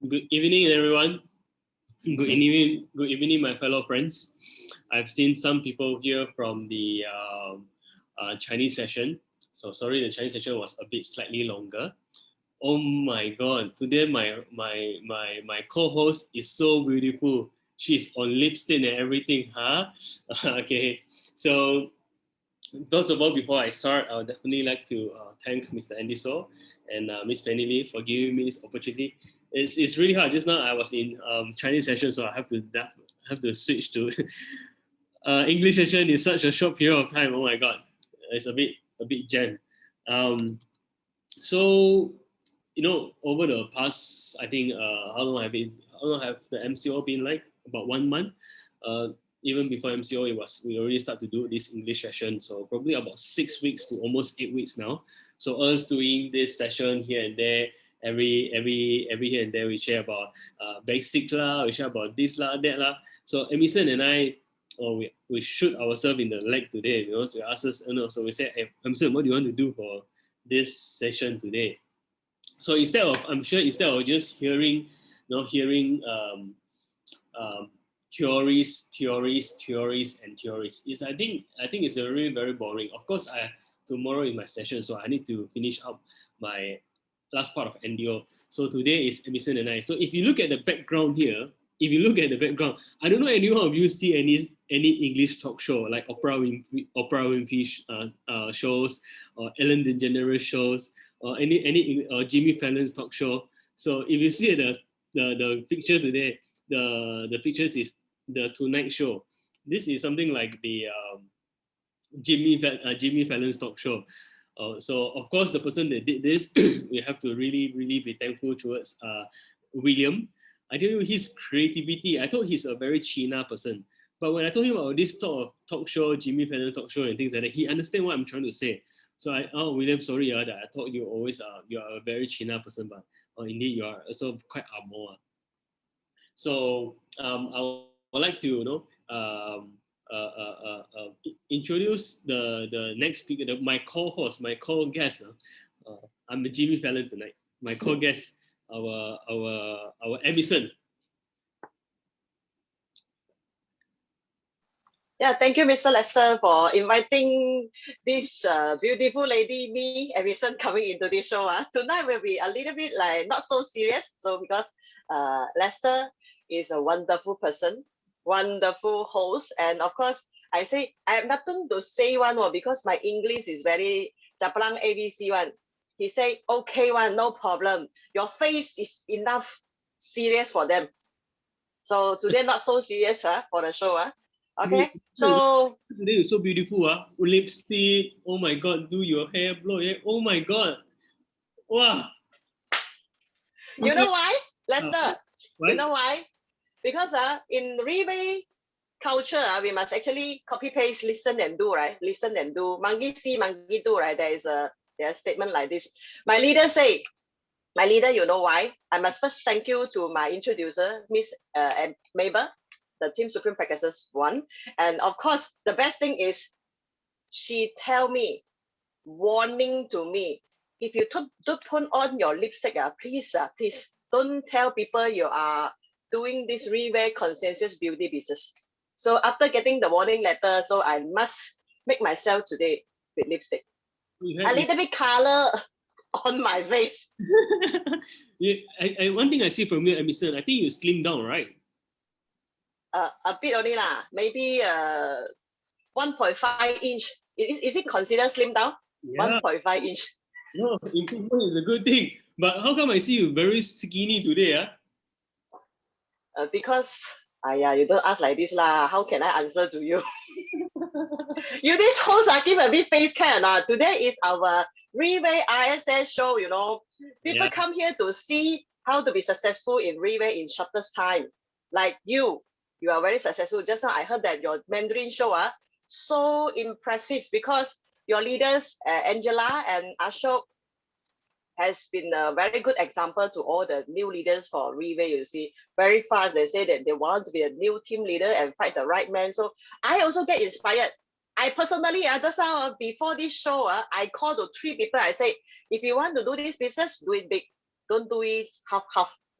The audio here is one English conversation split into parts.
Good evening, everyone. Good evening, my fellow friends. I've seen some people here from the Chinese session. So sorry, the Chinese session was a bit slightly longer. Oh my God! Today my co-host is so beautiful. She's on lipstick and everything, huh? Okay. So first of all, before I start, I would definitely like to thank Mr. Andy So and Miss Penny Lee for giving me this opportunity. It's really hard. Just now I was in Chinese session, so I have to switch to English session in such a short period of time. Oh my God, it's a bit jammed. Um, so over the past, I think how long have the MCO been like? About 1 month. Uh, Even before MCO, we already start to do this English session. So probably about 6 weeks to almost 8 weeks now. So us doing this session here and there, every here and there, we share about basic lah, we share about this lah, that lah. So Emisonn and I, we shoot ourselves in the leg today. So we asked us, so we said, hey, Emisonn, what do you want to do for this session today? So instead of just hearing theories, is I think it's very very boring. Of course, tomorrow is my session, so I need to finish up my last part of NDO. So today is Emisonn and I. So if you look at the background here, I don't know anyone of you see any English talk show like Oprah Winfrey shows or Ellen DeGeneres shows or any Jimmy Fallon's talk show. So if you see the picture today, the pictures is the Tonight Show. This is something like the Jimmy Fallon's talk show. So of course, the person that did this, we have to really be thankful towards William. I tell you, his creativity. I thought he's a very China person, but when I told him about this talk show, Jimmy Fallon talk show and things like that, he understand what I'm trying to say. So William, sorry that I thought you always you are a very China person, but indeed you are also quite Amoa. So I would like to introduce the next speaker, my co-host, my co-guest. I'm Jimmy Fallon tonight. My co-guest, our Emisonn. Yeah, thank you, Mr. Lester, for inviting this beautiful lady, me, Emisonn, coming into this show. Tonight will be a little bit like not so serious. So because Lester is a wonderful person, wonderful host, and of course, I say I have nothing to say one more because my English is very Japlang ABC one. He say, okay one, no problem. Your face is enough serious for them. So today not so serious for the show. Okay, so today you're so beautiful, lipstick. Oh my God, do your hair, blow your hair. Oh my God, wow. You know why, Lester? You know why? Because in Riwei culture, we must actually copy paste, listen and do, right? Listen and do. Monkey see, monkey do, right? There's a statement like this. My leader, you know why? I must first thank you to my introducer, Miss Mabel, the Team Supreme Practices 1. And of course, the best thing is she tell me, warning to me, if you don't put on your lipstick, please don't tell people you are doing this Riwei consensus beauty business. So after getting the warning letter, so I must make myself today with lipstick. A little bit color on my face. One thing I see from you, Emisonn, I think you slim down, right? A bit only lah, maybe 1.5 inch. Is it considered slim down? Yeah. 1.5 inch. No, improvement is a good thing. But how come I see you very skinny today? Because you don't ask like this lah. How can I answer to you? You this host give a bit face care or not? Today is our Riwei RSS show, People come here to see how to be successful in Riwei in shortest time. Like you are very successful. Just now I heard that your Mandarin show so impressive because your leaders, Angela and Ashok, has been a very good example to all the new leaders for Riwei. You see, very fast they say that they want to be a new team leader and fight the right man. So I also get inspired. I personally, just now before this show, I called to 3 people. I say, if you want to do this business, do it big. Don't do it half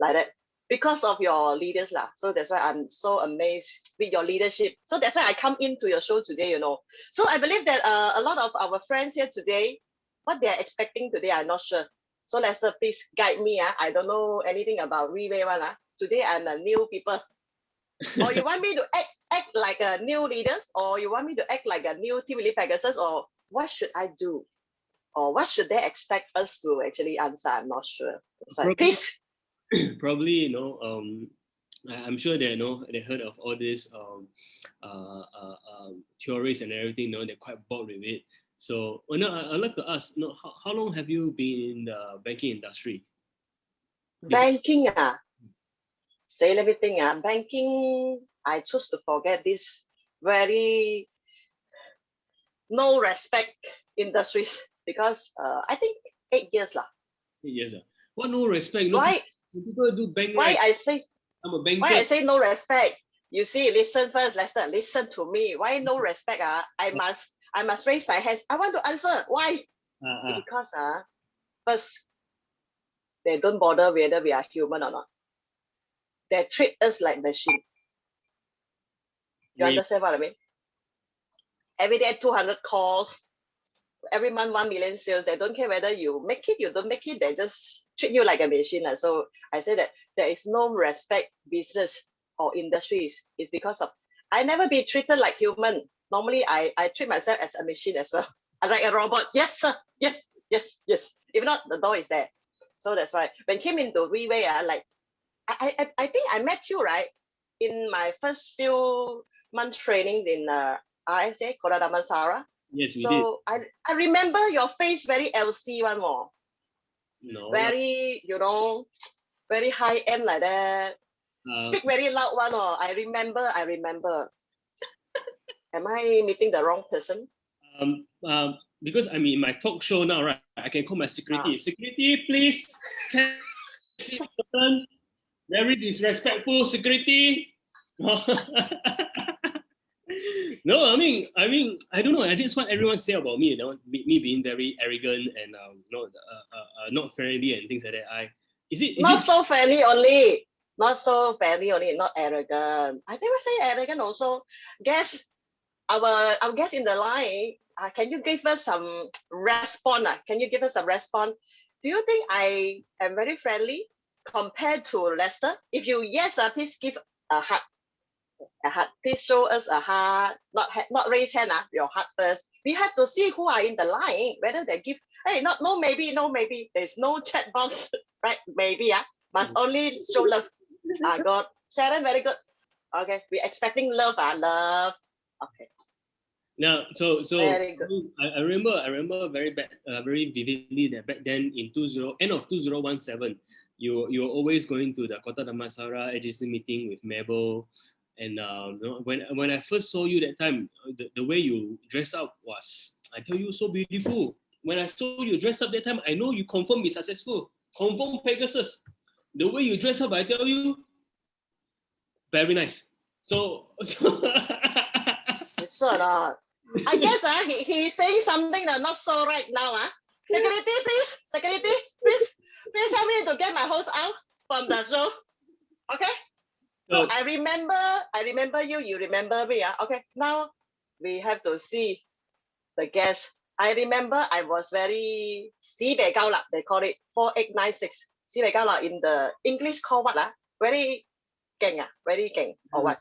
like that. because of your leaders lah. So that's why I'm so amazed with your leadership. So that's why I come into your show today, So I believe that a lot of our friends here today, what they're expecting today, I'm not sure. So Lester, please guide me. I don't know anything about Relay one. Today I'm a new people. Or you want me to act like a new leaders, or you want me to act like a new Team Elite Pegasus, or what should I do? Or what should they expect us to actually answer? I'm not sure. So please. Probably, I'm sure they they heard of all this theories and everything. They're quite bored with it. So, I'd like to ask, how long have you been in the banking industry? Banking, say everything. Banking, I choose to forget this very no respect industries because I think 8 years lah. 8 years. What no respect? Why? People do bank. Why right? I say? I'm a banker. Why I say no respect? You see, listen first, Lester. Listen to me. Why no respect? I must raise my hands. I want to answer. Why? Because first, they don't bother whether we are human or not. They treat us like machine. You understand what I mean? Every day 200 calls, every month 1 million sales. They don't care whether you make it, you don't make it. They just treat you like a machine. So I say that there is no respect business or industries. It's because of I never be treated like human. Normally I treat myself as a machine as well. I like a robot. Yes, sir. Yes, yes, yes. If not, the door is there. So that's why when I came into Reway, like I think I met you, right? In my first few months trainings in RSA, Kota Damansara. Yes, we did. So I remember your face very LC one more. No. Very, very high end like that. Speak very loud one or I remember. Am I meeting the wrong person? Because I'm in my talk show now, right? I can call my security. Security, please. Very disrespectful security. No, I mean, I don't know. That's what everyone say about me. Me being very arrogant and not friendly and things like that. Is it so friendly only? Not so friendly only. Not arrogant. I never say arrogant. Also, our guest in the line. Can you give us some response? Can you give us a response? Do you think I am very friendly compared to Lester? If you yes, please give a heart. A heart. Please show us a heart. Not raise hand. Your heart first. We have to see who are in the line. Whether they give. Hey, no maybe. There's no chat box, right? Maybe. Must only show love. God. Sharon, very good. Okay, we're expecting love. Love. Okay. Now, so I remember very vividly that back then in end of 2017, you were always going to the Kota Damansara agency meeting with Mabel, and when I first saw you that time, the way you dress up was, I tell you, so beautiful. When I saw you dress up that time, I know you confirm be successful, confirm Pegasus. The way you dress up, I tell you, very nice. So. It's so not. I guess he's saying something that's not so right now. Security, please. Security, please help me to get my host out from the show. Okay. So I remember you. You remember me. Okay. Now we have to see the guest. I remember I was very sibei gao la. They call it 4896. Sibei gao la in the English call what lah? Very geng very geng or what?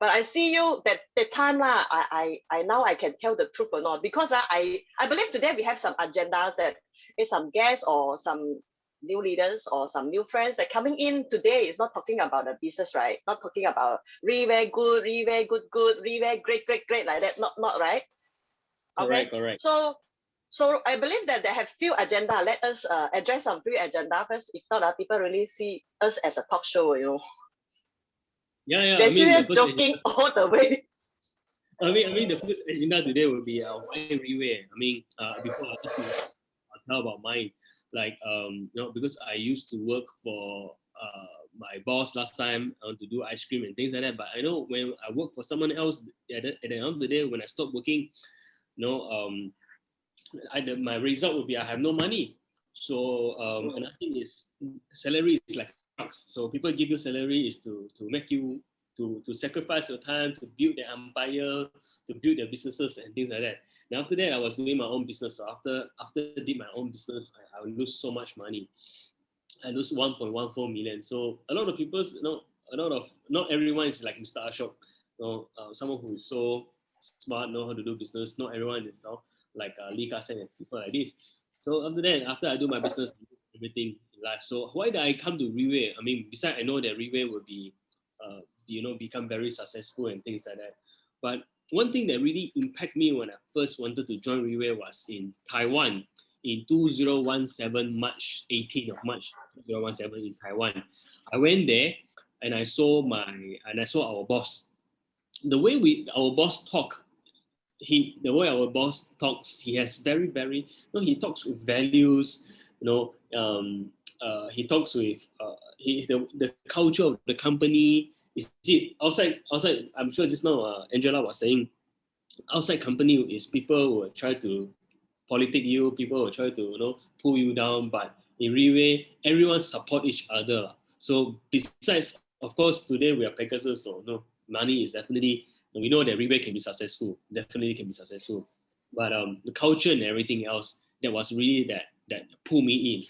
But I see you that time lah. I now I can tell the truth or not because I believe today we have some agendas that is some guests or some new leaders or some new friends that coming in today is not talking about the business, right? Not talking about really good, really great like that. Not right. Okay. Correct. So I believe that they have few agenda. Let us address some few agenda first. If not, people really see us as a talk show, Yeah. They're still joking all the way. I mean, the first agenda today will be why Reway. Before I ask you, I'll tell about mine. Like, because I used to work for my boss last time to do ice cream and things like that. But I know when I work for someone else, at the end of the day, when I stop working, my result will be I have no money. So another thing is salary is like drugs. So people give you salary is to make you to sacrifice your time to build their empire, to build their businesses and things like that. Now after that, I was doing my own business. So after I did my own business, I would lose so much money. I lose 1.14 million. So a lot of people, a lot of not everyone is like Mr. Ashok. Someone who is so smart, know how to do business. Not everyone is like Lee Ka-seng and people like this. So after that, after I do my business, everything in life. So why did I come to Riway? I mean, besides I know that Riway will be, become very successful and things like that. But one thing that really impacted me when I first wanted to join Riway was in Taiwan in 2017, March 18th of March 2017 in Taiwan. I went there and I saw our boss. The way our boss talk, the way our boss talks, he has very, he talks with values, he talks with the culture of the company. Is it outside? I'm sure just now Angela was saying, outside company is people will try to politic you, people will try to pull you down, but in Riway, everyone support each other. So besides, of course, today we are Pegasus, so money is definitely, we know that Riway can be successful, definitely can be successful. But the culture and everything else, that was really that pull me in.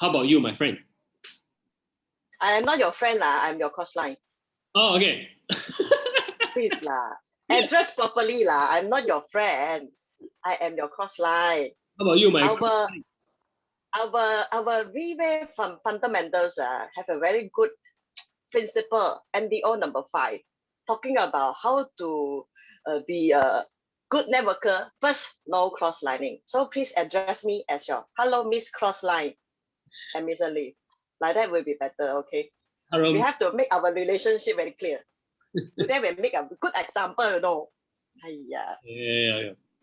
How about you, my friend? I am not your friend lah. I'm your crossline. Oh, okay. Please lah. Address properly lah. I'm not your friend. I am your crossline. How about you, my our Riway fundamentals have a very good principle, NDO number 5, talking about how to be a good networker. First, no cross-lining. So please address me as your hello, Miss Crossline, Emisonn Lee. Like that will be better, okay? We have to make our relationship very clear. Today we make a good example, Yeah.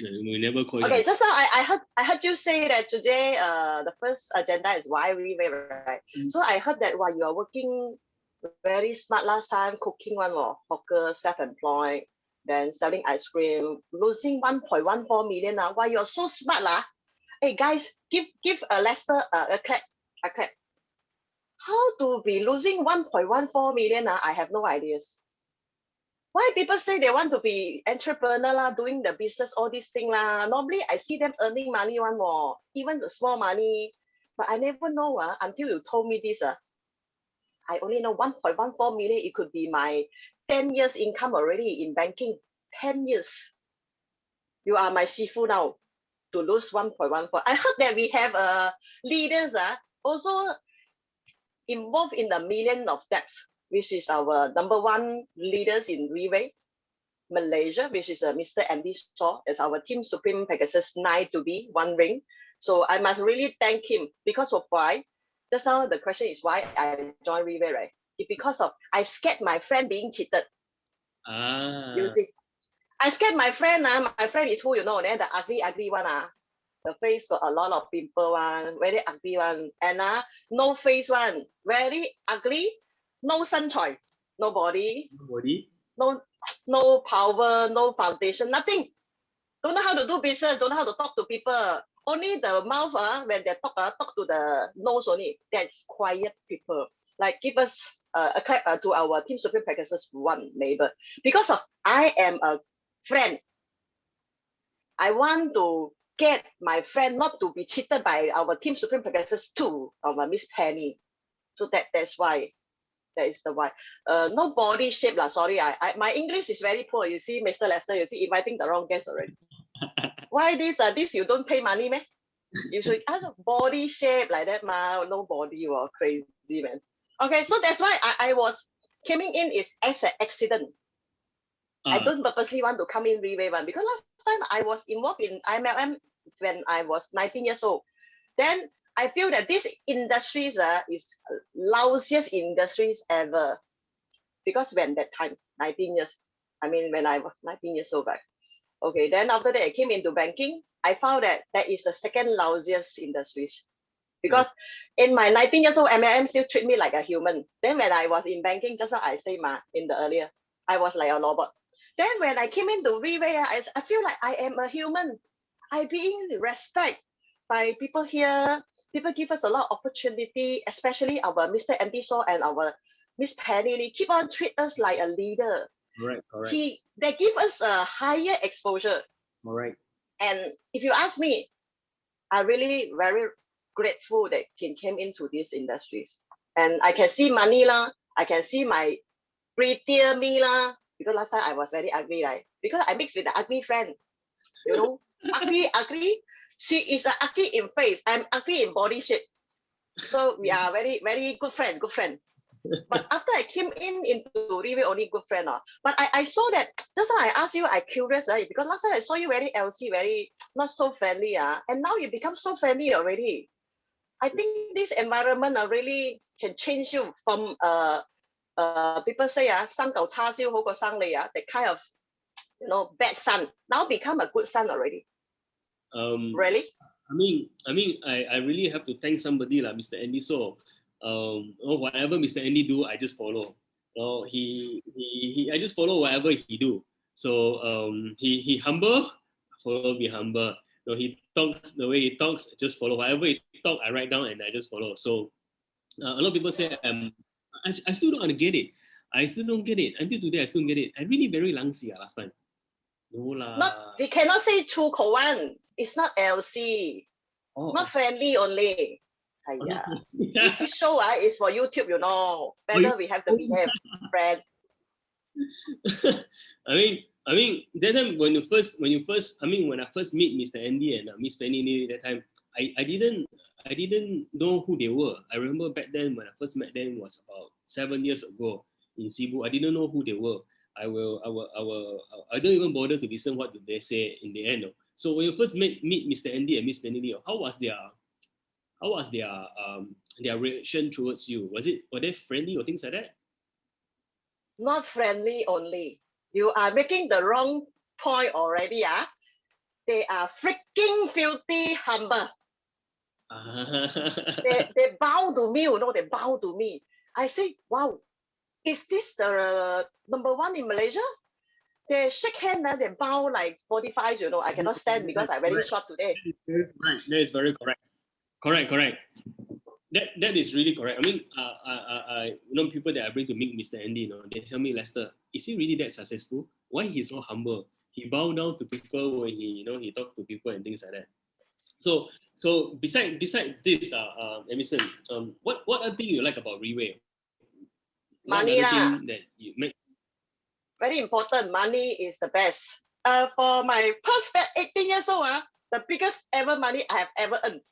We never call okay, just now I heard you say that today the first agenda is why Riway, right? So I heard that while you are working very smart last time, cooking one more hawker, self-employed, then selling ice cream, losing 1.14 million. Why you're so smart lah? Hey guys, give Lester a clap. How to be losing 1.14 million? I have no ideas. Why people say they want to be entrepreneur lah, doing the business, all these thing lah. Normally I see them earning money one more, even the small money, but I never know until you told me this. I only know 1.14 million. It could be my 10 years income already in banking. 10 years. You are my sifu now to lose 1.14. I heard that we have leaders also involved in the million of debts, which is our number one leaders in Riway, Malaysia, which is Mr. Andy Shaw, as our Team Supreme Pegasus 9 to be 1 ring. So I must really thank him because of why. Just now the question is why I joined Riway, right? It's because of I scared my friend being cheated. You see, I scared my friend. My friend is who then the ugly one. The face got a lot of pimple one, very ugly one, and no face one, very ugly, no sunshine, no body, no power, no foundation, nothing. Don't know how to do business, don't know how to talk to people. Only the mouth when they talk to the nose only. That's quiet people. Like give us a clap to our Team Supreme Pegasus 1 neighbor. Because of I am a friend. I want to get my friend not to be cheated by our Team Supreme Pegasus 2 of Miss Penny. So that's why. That is the why. No body shape lah. Sorry, my English is very poor. You see, Mr. Lester, you see, inviting the wrong guest already. Why this you don't pay money, man? You should ask body shape like that, ma. No body, you are crazy, man. Okay, so that's why I was coming in is as an accident. I don't purposely want to come in Riway one because last time I was involved in IMLM when I was 19 years old. Then I feel that this industries is lousiest industries ever. Because when that time, 19 years, when I was 19 years old, right? Okay, then after that I came into banking, I found that that is the second lousiest industries. Because in my 19 years old, MLM still treat me like a human. Then when I was in banking, just like I say in the earlier, I was like a robot. Then when I came into Riway, I feel like I am a human. I being respected by people here. people give us a lot of opportunity, especially our Mr. Andy Saw and our Miss Penny Lee keep on treat us like a leader. Correct. They give us a higher exposure. Correct. And if you ask me, I'm really very grateful that Kin came into these industries. And I can see money lah. I can see my prettier me lah. Because last time I was very ugly, right? Because I mixed with the ugly friend. You know, ugly. She is ugly in face. I'm ugly in body shape. So we are very, very good friend. But after I came into really only good friend. But I saw that, just now I asked you, I curious, because last time I saw you very LC, very not so friendly. And now you become so friendly already. I think this environment really can change you from people say 生舊叉燒好過生你 that kind of bad son now become a good son already. Really? I really have to thank somebody like Mr. Andy So. Whatever Mr. Andy do, I just follow. I just follow whatever he do. So he humble, follow, be humble. He talks the way he talks, just follow. Whatever he talk, I write down and I just follow. So a lot of people say I still don't get it. I still don't get it. Until today, I still don't get it. I really very langsy last time. No lah. We cannot say true Kowan. It's not LC. Not friendly only. This show is for YouTube, Better we have to behave, friend. I mean, that time when I first meet Mr. Andy and Miss Penny that time, I didn't know who they were. I remember back then when I first met them was about 7 years ago in Cebu. I didn't know who they were. I don't even bother to listen what they say in the end. So when you first meet Mr. Andy and Miss Penny, how was their reaction towards you? Were they friendly or things like that? Not friendly only. You are making the wrong point already. They are freaking filthy humble. They bow to me, they bow to me. I say, wow, is this the number one in Malaysia? They shake hand and they bow like 45, I cannot stand because I'm very short today. That is very correct. Correct. That is really correct. I mean, I people that I bring to meet Mr. Andy, they tell me, Lester, is he really that successful? Why he's so humble? He bow down to people when he talk to people and things like that. So beside this, Emisonn, what other thing you like about Riway? Money lah. That you make. Very important. Money is the best. For my past 18 years old, the biggest ever money I have ever earned.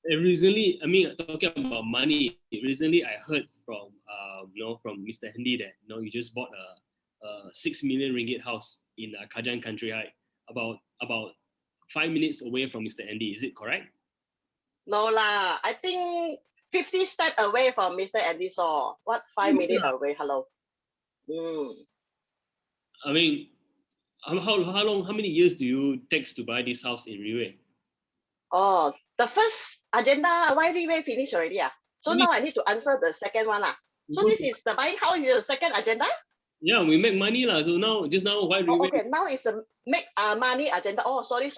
Recently, talking about money, recently I heard from from Mr. Andy that you just bought a 6 million ringgit house in Kajang Country High, about 5 minutes away from Mr. Andy. Is it correct? No lah, I think 50 steps away from Mr. Andy Saw. What 5 minutes away? Hello. I mean, how many years do you take to buy this house in Riway? Oh, the first agenda, why Riway finish already? So now I need to answer the second one. So this is the buying house is the second agenda? Yeah, we make money lah. So just now, why Riway? Okay, now it's a make money agenda. Oh, sorry,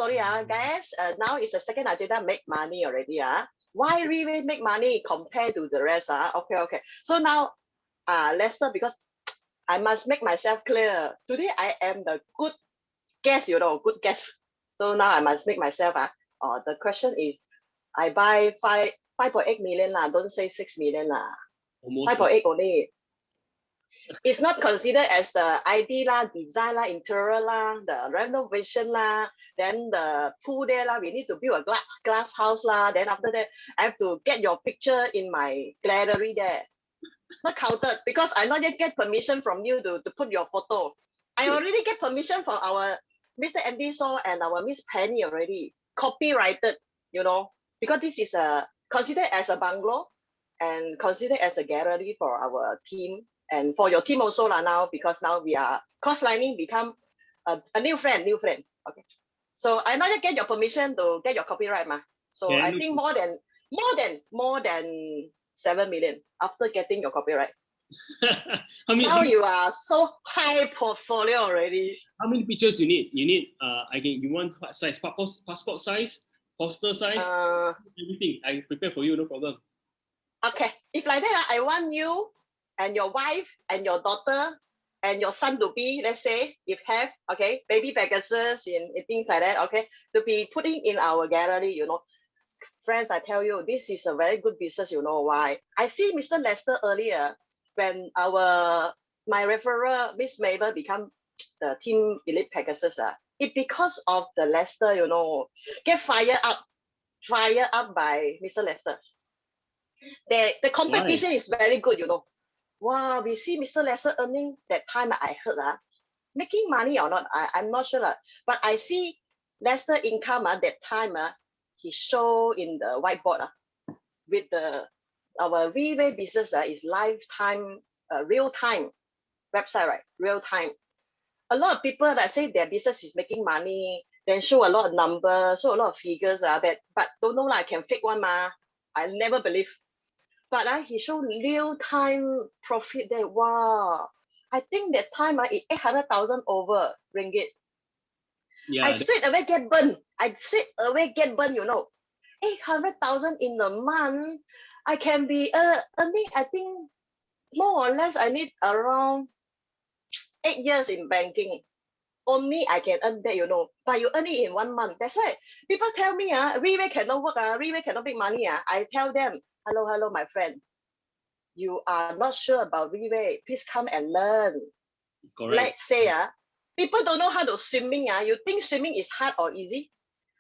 guys. Now it's the second agenda, make money already. Why Riway make money compared to the rest? Okay. So now, Lester, because I must make myself clear. Today I am the good guest, good guest. So now I must make myself. The question is, I buy 5.8 million lah. Don't say 6 million lah. 5.8 only. It's not considered as the ID lah, design lah, interior lah, the renovation lah. Then the pool there lah. We need to build a glass house lah. Then after that, I have to get your picture in my gallery there. Not counted because I not yet get permission from you to put your photo. I already get permission from our Mr. Andy Saw and our Miss Penny already. Copyrighted, because this is considered as a bungalow and considered as a gallery for our team and for your team also lah now, because now we are cost lining become a new friend. Okay. So I not yet get your permission to get your copyright So yeah, I think more than 7 million after getting your copyright. Now you are so high portfolio already. How many pictures you need? You need you want what size? Passport size? poster size, everything. I prepare for you, no problem. Okay, if like that, I want you and your wife and your daughter and your son to be, let's say, if have, okay, baby Pegasus and things like that, okay, to be putting in our gallery, you know. Friends, I tell you, this is a very good business, you know why? I see Mr. Lester earlier when my referral, Miss Mabel, become the team elite Pegasus. It because of the Lester, you know, get fired up by Mr. Lester. The competition is very good, you know. Wow, we see Mr. Lester earning that time I heard making money or not, I'm not sure. But I see Lester income that time he show in the whiteboard with our Reway business is lifetime real time website, right? Real time. A lot of people that say their business is making money, then show a lot of numbers, show a lot of figures, but don't know I can fake one ma. I never believe. But he showed real time profit there. Wow. I think that time it 800,000 over ringgit. Yeah, I straight away get burned. You know. 800,000 in a month. I can be earning, I think, more or less, I need around 8 years in banking. Only I can earn that, you know. But you earn it in 1 month. That's why people tell me, Reway cannot work, Reway cannot make money. I tell them, hello, my friend. You are not sure about Reway, please come and learn. correct. Let's say, people don't know how to swimming. You think swimming is hard or easy?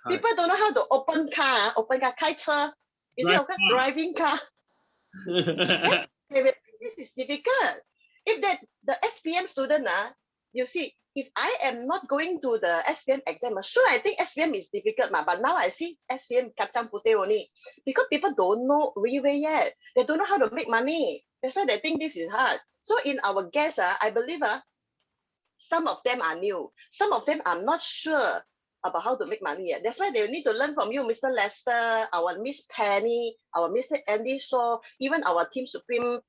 Hard. People don't know how to open car, 开车. Is it okay? Driving car. This is difficult. If the SPM student, you see, if I am not going to the SPM exam, sure, I think SPM is difficult, but now I see SPM kacang putih only because people don't know Reway yet. They don't know how to make money. That's why they think this is hard. So in our guests, I believe some of them are new. Some of them are not sure about how to make money yet. That's why they need to learn from you, Mr. Lester, our Miss Penny, our Mr. Andy Shaw, even our Team Supreme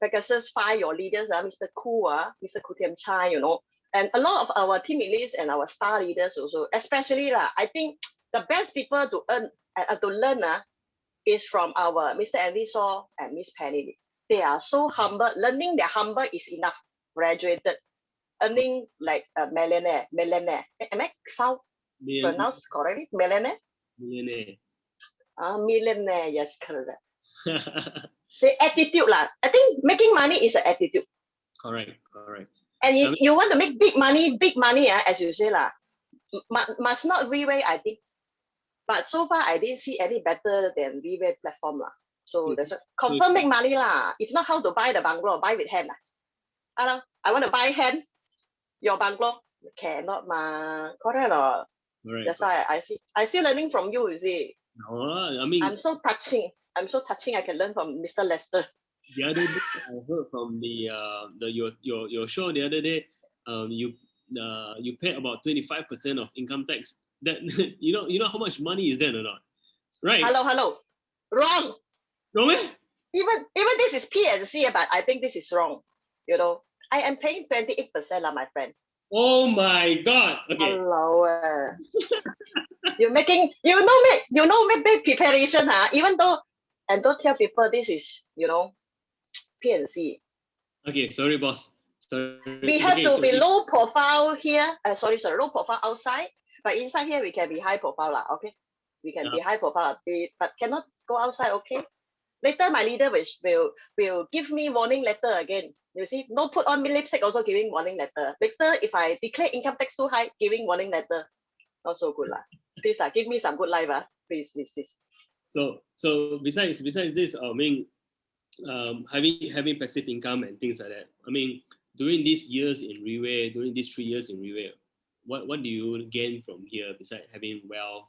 Pegasus 5, your leaders, Mr. Koo, Mr. Kutiam Chai, you know, and a lot of our team leaders and our star leaders also, especially I think the best people to learn is from our Mr. Andy Shaw and Miss Penny. They are so humble. Learning their humble is enough. Graduated, earning like a millionaire. Am I sound pronounced correctly? Millionaire? Millionaire, yes, correct. The attitude lah. I think making money is an attitude. Correct. And you want to make big money, as you say lah, must not Reway, I think. But so far, I didn't see any better than Reway platform lah. So that's what, confirm make money lah. If not, how to buy the bungalow? Buy with hand. Hello, I want to buy hand your bungalow. Cannot ma. Correct or? Right. That's why I still learning from you. You see. I mean, I'm so touching. I can learn from Mr. Lester. The other day, I heard from your show the other day. You pay about 25% of income tax. That you know how much money is that or not? Right? Hello. Wrong. No way. Even this is P&C, but I think this is wrong. You know, I am paying 28%, my friend. Oh my God. Okay. Hello. You're making make big preparation, even though, and don't tell people this is, you know, P&C. Okay, sorry, boss. Sorry. We have to be low profile here. Low profile outside, but inside here we can be high profile lah. Okay, we can be high profile a bit, but cannot go outside. Okay. Later, my leader will give me warning letter again. You see, no put on me lipstick, also giving warning letter. Later, if I declare income tax too high, giving warning letter. Not so good lah. Please give me some good life please. So besides this, I mean, having passive income and things like that. I mean, during these years in Reway, during these 3 years in Reway, what do you gain from here besides having wealth,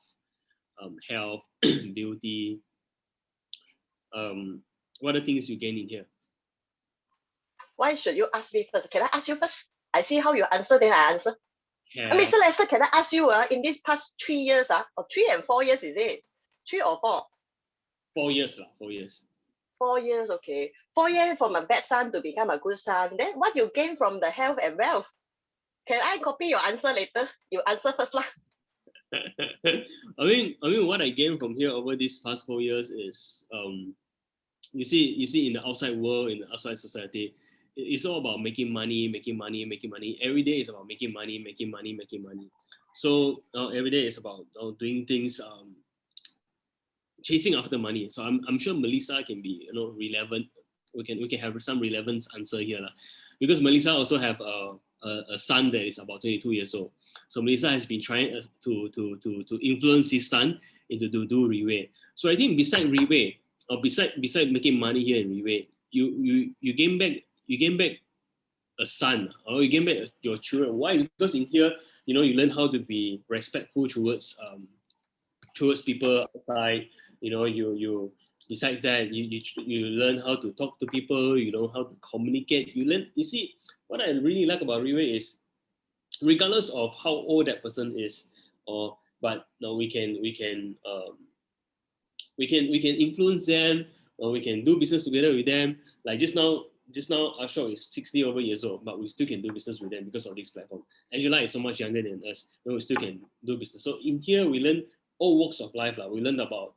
health, beauty? What are things you gain in here? Why should you ask me first? Can I ask you first? I see how you answer, then I answer. Mr. Lester, can I ask you in these past 3 years, or 3 and 4 years, is it? 3 or 4? 4 years lah. 4 years. 4 years, okay. 4 years from a bad son to become a good son. Then what you gain from the health and wealth? Can I copy your answer later? You answer first lah. I mean, what I gained from here over these past 4 years is, you see, in the outside world, in the outside society, it's all about making money, making money, making money. Every day is about making money, making money, making money. So every day is about doing things, chasing after money. So I'm sure Melissa can be relevant. We can have some relevance answer here, lah. Because Melissa also have a son that is about 22 years old. So Melissa has been trying to influence his son into to do Riwei. So I think beside Riwei, or beside making money here in Riwei, you gain back a son, or you gain back your children. Why? Because in here, you learn how to be respectful towards people outside. You besides that, you learn how to talk to people. You know how to communicate. You see, what I really like about Riwei is, regardless of how old that person is, but no, we can influence them, or we can do business together with them. Like just now Ashok is 60 over years old, but we still can do business with them because of this platform. Angela is so much younger than us, but we still can do business. So in here we learn all walks of life. We learn about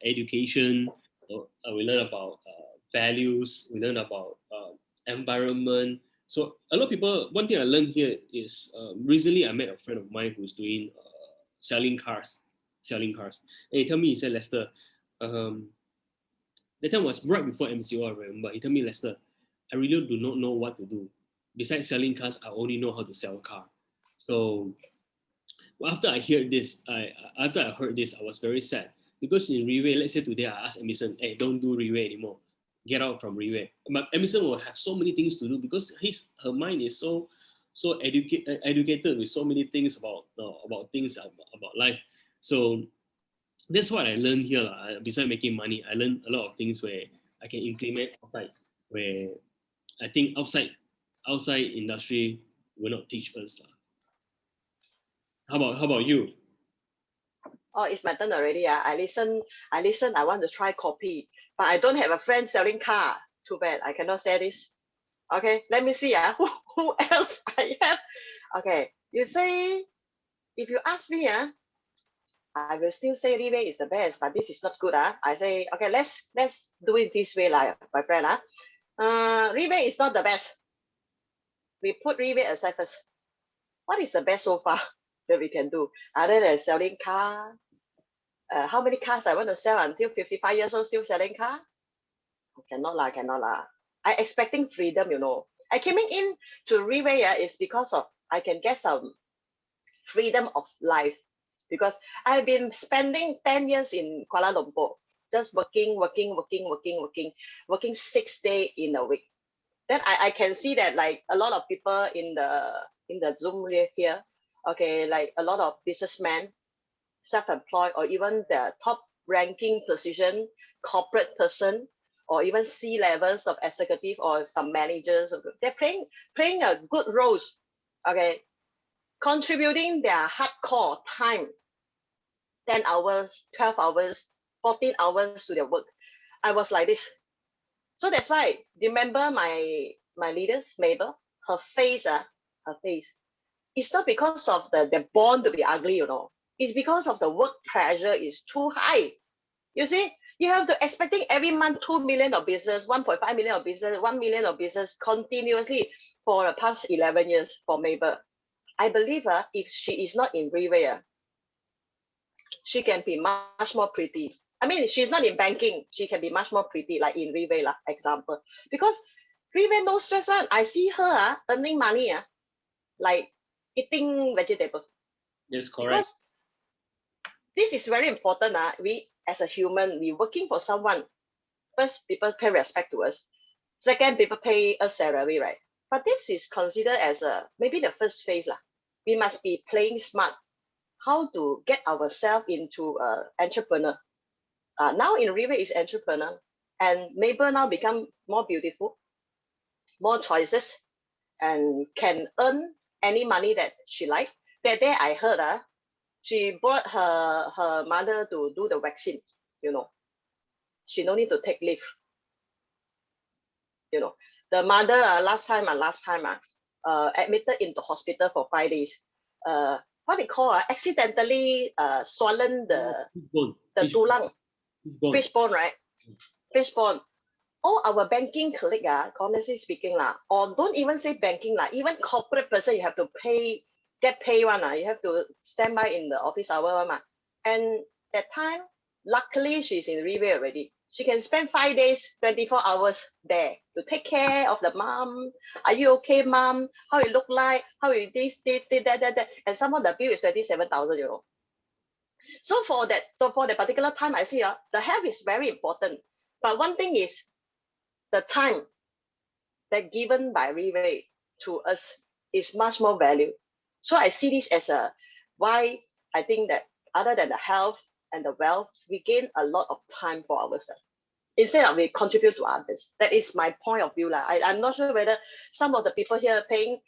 education, we learn about values, we learn about environment. So a lot of people, one thing I learned here is, recently I met a friend of mine who's doing selling cars. And he told me, he said, Lester, that time was right before MCO, I remember. He told me, Lester, I really do not know what to do. Besides selling cars, I only know how to sell a car. So after I heard this, I was very sad. Because in Riwei, let's say today I ask Emisonn, hey, don't do Riwei anymore. Get out from Riwei. But Emisonn will have so many things to do because her mind is so educated with so many things about things about life. So that's what I learned here. Besides making money, I learned a lot of things where I can implement outside, where I think outside industry will not teach us. How about you? Oh, it's my turn already. I listen. I want to try copy, but I don't have a friend selling car. Too bad. I cannot say this. Okay, let me see. Who else I have? Okay, you say, if you ask me, I will still say Riwei is the best, but this is not good. I say, okay, let's do it this way, my friend. Riwei is not the best. We put Riwei aside first. What is the best so far that we can do other than selling car? How many cars I want to sell until 55 years old, still selling car? Cannot lah. I expecting freedom, I came in to Riwei is because of I can get some freedom of life, because I've been spending 10 years in Kuala Lumpur, just working 6 days in a week. Then I can see that like a lot of people in the Zoom here, okay, like a lot of businessmen, self-employed, or even the top ranking position, corporate person, or even C levels of executive or some managers, they're playing a good roles, okay, contributing their hardcore time, 10 hours, 12 hours, 14 hours to their work. I was like this. So that's why, remember my leaders, Mabel, her face, it's not because of they're born to be ugly, It's because of the work pressure is too high. You see, you have to expecting every month 2 million of business, 1.5 million of business, 1 million of business continuously for the past 11 years for Mabel. I believe if she is not in Riwei, she can be much more pretty. I mean, she's not in banking. She can be much more pretty, like in Riwei, example. Because Riwei no stress one. I see her earning money, like eating vegetable. Yes, correct. Because this is very important. We as a human, we working for someone. First, people pay respect to us. Second, people pay us salary, right? But this is considered as maybe the first phase. We must be playing smart. How to get ourselves into entrepreneur. Now in Riwei is entrepreneur, and Mabel now become more beautiful, more choices, and can earn any money that she like. That day I heard she brought her mother to do the vaccine. She no need to take leave. The mother last time admitted into hospital for 5 days. what they call accidentally swollen the tulang, fishbone, right? Fishbone. All our banking colleague, honestly speaking, or don't even say banking, even corporate person, you have to get pay one. You have to stand by in the office hour one. And that time, luckily, she's in Rive already. She can spend 5 days, 24 hours there to take care of the mom. Are you okay, mom? How you look like? How you this, that. And some of the bill is 27,000 euro. So for that particular time, I see the health is very important. But one thing is, the time that given by Rive to us is much more value. So I see this as why I think that other than the health and the wealth, we gain a lot of time for ourselves instead of we contribute to others. That is my point of view. I'm not sure whether some of the people here are paying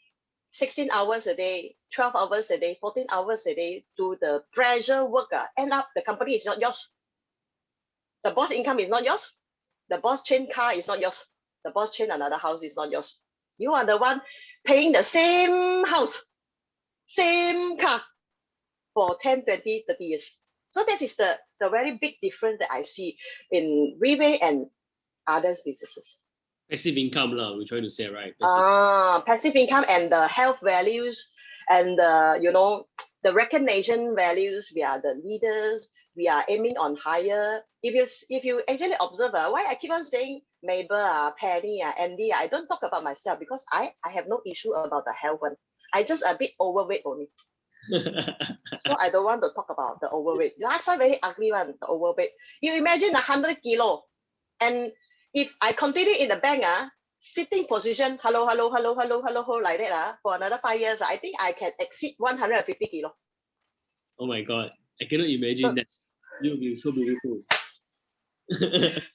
16 hours a day, 12 hours a day, 14 hours a day to the pressure work. End up the company is not yours. The boss income is not yours. The boss chain car is not yours. The boss chain another house is not yours. You are the one paying the same house, same car for 10, 20, 30 years. So this is the very big difference that I see in Rive and others businesses. Passive income, we're trying to say, right? Passive income and the health values and the recognition values. We are the leaders. We are aiming on higher. If you actually observe, why I keep on saying Mabel, Penny, Andy, I don't talk about myself because I have no issue about the health one. I just a bit overweight only. So I don't want to talk about the overweight. Last time very ugly one, the overweight. You imagine 100 kilo, and if I continue in the bank, sitting position, hello, like that, for another 5 years, I think I can exceed 150 kilo. Oh my God, I cannot imagine that. You'll be so beautiful.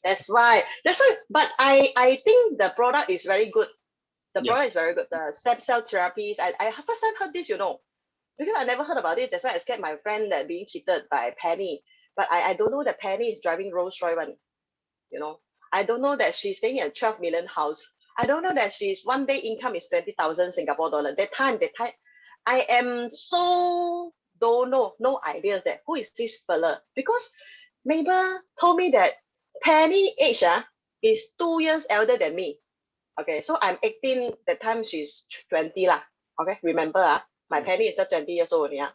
That's why. But I think the product is very good. The product is very good. The stem cell therapies. I first time heard this, because I never heard about this. That's why I scared my friend that being cheated by Penny. But I don't know that Penny is driving Rolls Royce one. I don't know that she's staying in a 12 million house. I don't know that she's one day income is 20,000 Singapore dollar. That time, I am so don't know, no ideas that who is this fella. Because Mabel told me that Penny age is 2 years elder than me. Okay, so I'm 18, that time she's 20 lah. Okay, remember my Penny is 20 years old. Yeah.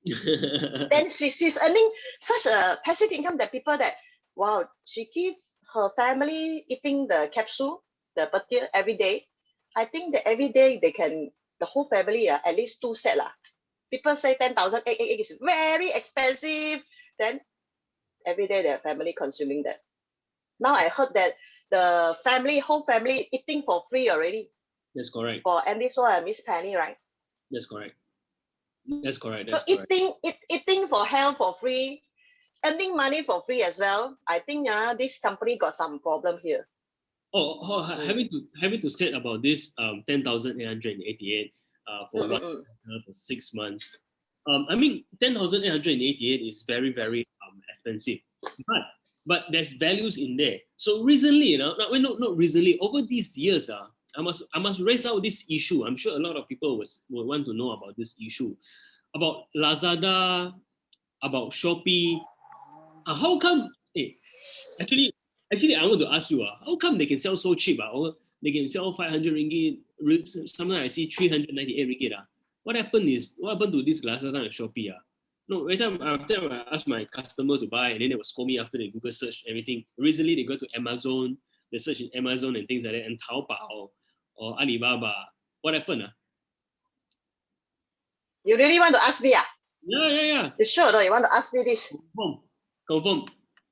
Then she's earning such a passive income that people that, wow, she gives her family eating the capsule, the petir every day. I think that every day the whole family, at least 2 set lah. People say 10,000 egg is very expensive. Then every day their family consuming that. Now I heard that the whole family eating for free already. That's correct. For Emisonn and Miss Penny, right? That's correct. That's correct. So eating for health for free, earning money for free as well. I think this company got some problem here. Having to say about this 10,888 for 6 months. I mean 10,888 is very, very expensive, but there's values in there. So recently, not recently, over these years, I must raise out this issue. I'm sure a lot of people will want to know about this issue, about Lazada, about Shopee. How come? Actually, I want to ask you, how come they can sell so cheap? Or they can sell 500 ringgit. Sometimes I see 398 ringgit. What happened to this Lazada and Shopee? No, every time after I ask my customer to buy, and then they will scold me after they Google search everything. Recently, they go to Amazon, they search in Amazon and things like that, and Taobao or Alibaba. What happened? You really want to ask me? Yeah. You sure no? You want to ask me this? Confirm.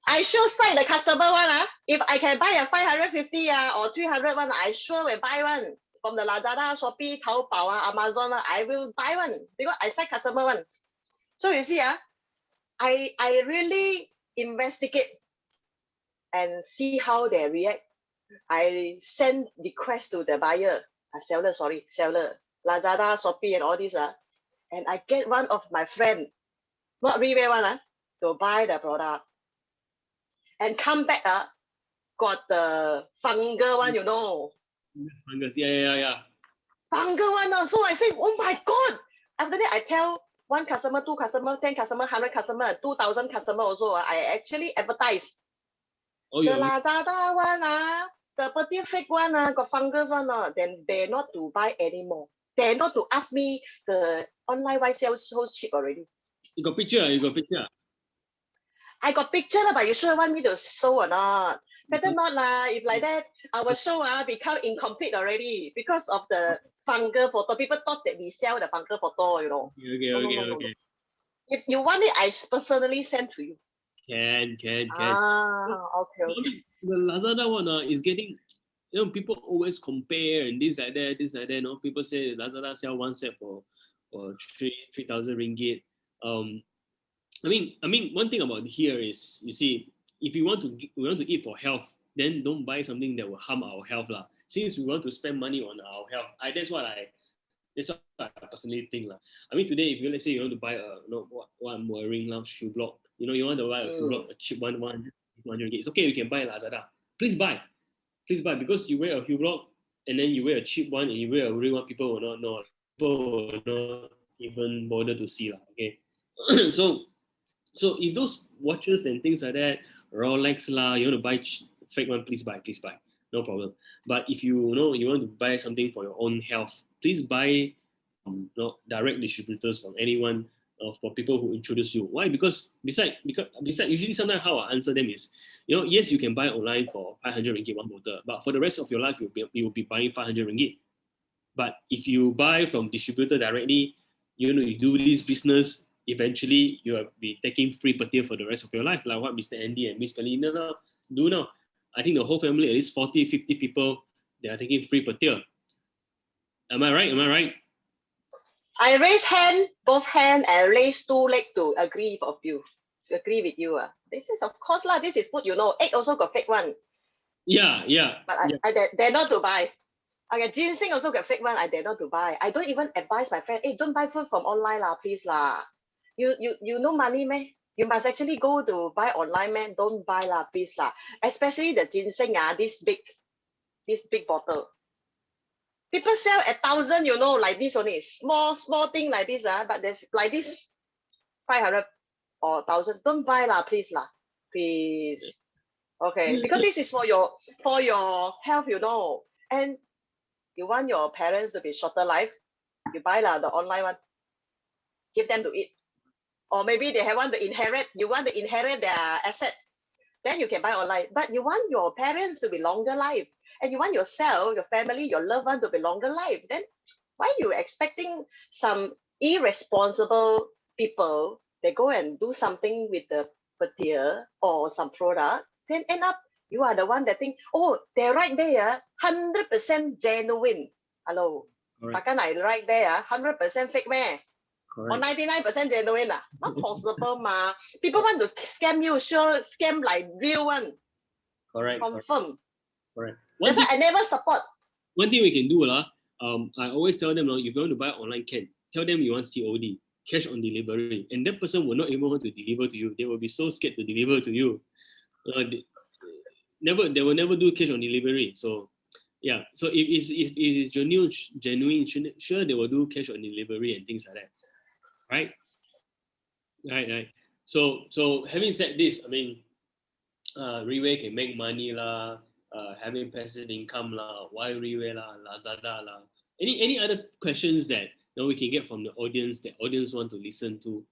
I sure sign the customer one. If I can buy a 550 or 300 one, I sure will buy one. From the Lazada, Shopee, Taobao, Amazon, I will buy one because I sign customer one. So you see, I really investigate and see how they react. I send request to the buyer, seller, Lazada, Shopee, and all this. And I get one of my friend, not Rive one, to buy the product. And come back, got the fungal one, Fungus, yeah. Fungal one. So I say, oh my God. After that, I tell 1 customer, 2 customer, 10 customer, 100 customer, 2,000 customer also. I actually advertise. Oh, The Lazada one, the pretty fake one, got fungus one, then they're not to buy anymore. They're not to ask me the online why sell so cheap already. you got picture? You got picture? I got picture, but you sure want me to show or not? Better not lah. If like that, our show become incomplete already because of the fungal photo. People thought that we sell the fungal photo, you know. Okay. If you want it, I personally send to you. Can. Okay. The Lazada one is getting, people always compare and this like that. No, people say Lazada sell one set for 3,000 ringgit. I mean, one thing about here is, you see, if we want to eat for health, then don't buy something that will harm our health lah. Since we want to spend money on our health, that's what I personally think lah. I mean, today, if let's say you want to buy what I'm wearing now, shoe block, you want to buy a shoe block, a cheap one, 100 ringgit. It's okay, you can buy Lazada. Please buy, because you wear a shoe block and then you wear a cheap one and you wear a real one, people will not know. People will not even bother to see lah. Okay, so if those watches and things like that, Rolex lah, you want to buy fake one, please buy, no problem. But if you want to buy something for your own health, please buy direct distributors from anyone, for people who introduce you. Why? Because besides usually sometimes how I answer them is, yes, you can buy online for 500 ringgit one bottle, but for the rest of your life you will be buying 500 ringgit. But if you buy from distributor directly, you do this business, eventually you will be taking free petir for the rest of your life, like what Mr. Andy and Miss Pelina do now. I think the whole family, at least 40, 50 people, they are taking free petir. Am I right? I raise hand, both hand, and raise 2 legs to agree with you. This is, of course lah. This is food, Egg also got fake one. Yeah. But I dare not to buy. Okay, ginseng also got fake one. I dare not to buy. I don't even advise my friend, hey, don't buy food from online lah, please lah. You know money, man. You must actually go to buy online, man. Don't buy lah, please lah. Especially the ginseng, this big bottle. People sell 1,000, like this only. Small thing like this, but there's like this 500 or 1,000. Don't buy lah, please lah. Please. Okay, because this is for your health, and you want your parents to be shorter life, you buy the online one, give them to eat. Or maybe they want to inherit, you want to inherit their asset, then you can buy online. But you want your parents to be longer life, and you want yourself, your family, your loved one to be longer life, then why are you expecting some irresponsible people, they go and do something with the petir or some product, then end up you are the one that think, oh, they're right there, 100% genuine. Hello. Takkan I right there, 100% fake meh? Or 99% genuine? Not possible, ma. People want to scam you, sure, scam like real one. Correct. Confirm. Correct. That's why I never support. One thing we can do, I always tell them, if you want to buy online, tell them you want COD, cash on delivery, and that person will not even want to deliver to you. They will be so scared to deliver to you. They will never do cash on delivery. So yeah, so if it is genuine, sure they will do cash on delivery and things like that, right? So having said this, I mean, Riway can make money lah, having passive income lah, why Riway lah, Lazada lah. Any other questions that we can get from the audience that audience want to listen to?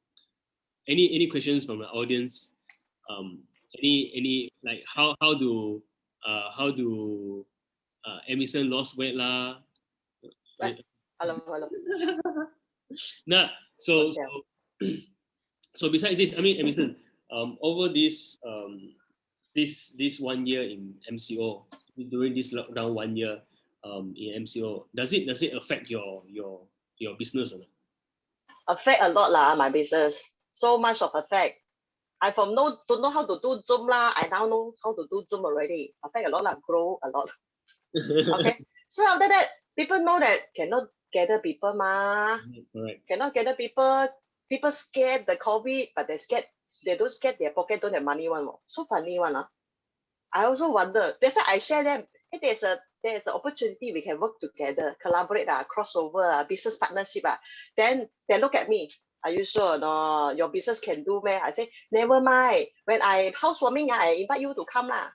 Any questions from the audience? Any like how do Emisonn lost weight lah? Hello. Nah, so besides this, I mean, Emisonn, over this 1 year in MCO, during this lockdown 1 year in MCO, does it affect your business or not? Affect a lot lah, my business. So much of effect. I don't know how to do Zoom lah. I now know how to do Zoom already. Affect a lot lah, grow a lot. Okay. So after that, people know that cannot gather people ma. Correct. Cannot gather people. People scared the COVID, but they don't scared their pocket don't have money one. So funny one. I also wonder. That's why I share them. Hey, there's an opportunity we can work together, collaborate, crossover, business partnership. Then they look at me. Are you sure or not? Your business can do, man. I say, never mind. When I housewarming, I invite you to come lah.